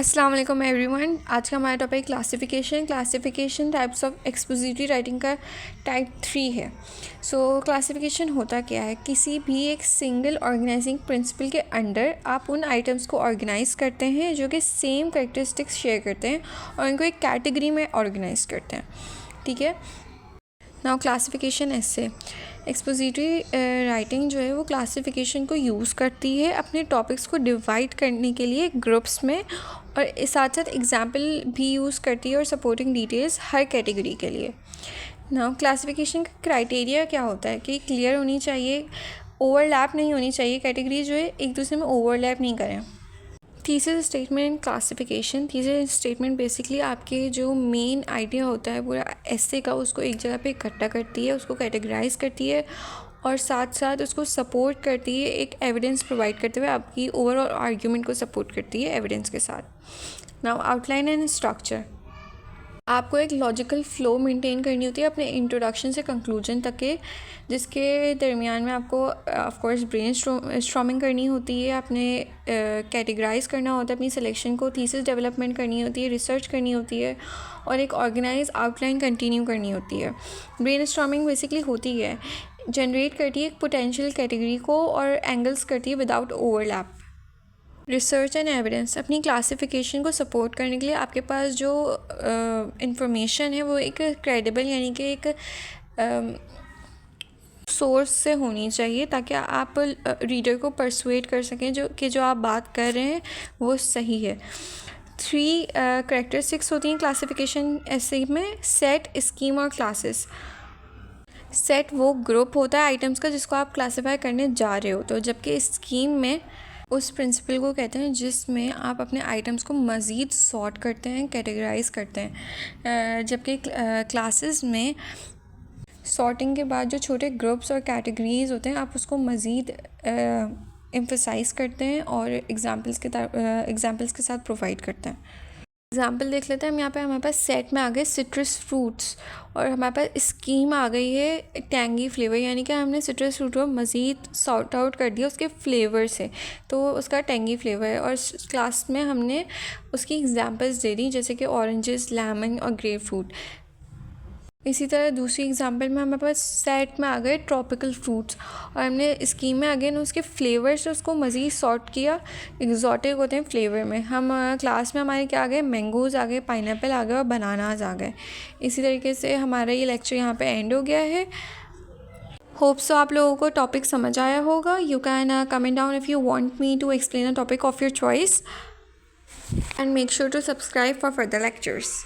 अस्सलाम वालेकुम एवरीवन। आज का हमारा topic classification types of expository writing का टाइप 3 है। क्लासिफिकेशन होता क्या है? किसी भी एक सिंगल ऑर्गेनाइजिंग प्रिंसिपल के अंडर आप उन आइटम्स को ऑर्गेनाइज करते हैं जो कि सेम कैरेक्टरिस्टिक्स शेयर करते हैं और इनको एक कैटेगरी में ऑर्गेनाइज करते हैं। ठीक है। नाउ क्लासिफिकेशन ऐसे एक्सपोजिटरी राइटिंग जो है वो क्लासिफिकेशन को यूज़ करती है अपने टॉपिक्स को डिवाइड करने के लिए ग्रुप्स में, और इस साथ साथ एग्जाम्पल भी यूज़ करती है और सपोर्टिंग डिटेल्स हर कैटेगरी के लिए। नाउ क्लासिफिकेशन का क्राइटेरिया क्या होता है कि क्लियर होनी चाहिए, ओवरलैप नहीं होनी चाहिए, कैटेगरी जो है एक दूसरे में ओवरलैप नहीं करें। Thesis statement classification. Thesis statement basically आपके जो मेन आइडिया होता है पूरा एस्से का, उसको एक जगह पे इकट्ठा करती है, उसको कैटेगराइज करती है और साथ साथ उसको सपोर्ट करती है, एक एविडेंस प्रोवाइड करते हुए आपकी ओवरऑल आर्ग्यूमेंट को सपोर्ट करती है एविडेंस के साथ। Now outline and structure. आपको एक लॉजिकल फ़्लो मेंटेन करनी होती है अपने इंट्रोडक्शन से कंक्लूजन तक के, जिसके दरमियान में आपको ऑफ कोर्स ब्रेन स्ट्रॉमिंग करनी होती है, अपने कैटेगराइज करना होता है अपनी सिलेक्शन को, थीसिस डेवलपमेंट करनी होती है, रिसर्च करनी होती है और एक ऑर्गेनाइज आउटलाइन कंटिन्यू करनी होती है। ब्रेन स्ट्रॉमिंग बेसिकली होती है, जनरेट करती है एक पोटेंशियल कैटेगरी को और एंगल्स करती है without overlap. Research and evidence. अपनी क्लासिफिकेशन को सपोर्ट करने के लिए आपके पास जो इंफॉर्मेशन है वो एक क्रेडिबल यानी कि एक सोर्स से होनी चाहिए, ताकि आप रीडर को परसुएट कर सकें जो आप बात कर रहे हैं वो सही है। 3 करेक्टरिस्टिक्स होती हैं क्लासिफिकेशन ऐसे में: सेट, स्कीम और क्लासेस। सेट वो ग्रुप होता है आइटम्स का जिसको आप क्लासीफाई करने जा रहे हो, तो जबकि स्कीम में उस प्रिंसिपल को कहते हैं जिसमें आप अपने आइटम्स को मज़ीद सॉर्ट करते हैं, कैटेगराइज करते हैं, जबकि क्लासेस में सॉर्टिंग के बाद जो छोटे ग्रुप्स और कैटेगरीज होते हैं आप उसको मज़ीद एम्फसाइज़ करते हैं और एग्जांपल्स के साथ प्रोवाइड करते हैं। एग्जाम्पल देख लेते हैं हम। यहाँ पे हमारे पास सेट में आ गए सिट्रस फ्रूट्स और हमारे पास स्कीम आ गई है टैंगी फ्लेवर, यानी कि हमने सिट्रस फ्रूट को मज़ीद सॉर्ट आउट कर दिया उसके फ्लेवर से, तो उसका टैंगी फ्लेवर है। और क्लास में हमने उसकी एग्जांपल्स दे दी जैसे कि ऑरेंजेस, लेमन और ग्रेप फ्रूट। इसी तरह दूसरी एग्जांपल में हमारे पास सेट में आ गए ट्रॉपिकल फ्रूट्स और हमने स्कीम में अगेन उसके फ्लेवर से उसको मज़ीद सॉर्ट किया, एग्जॉटिक होते हैं फ्लेवर में। हम क्लास में हमारे क्या आ गए, मैंगोज़ आ गए, पाइनएप्पल आ गए और बनानाज आ गए। इसी तरीके से हमारा ये लेक्चर यहाँ पे एंड हो गया है। होप सो आप लोगों को टॉपिक समझ आया होगा। You can comment down if you want me to explain a topic of your choice and make sure to subscribe for further lectures.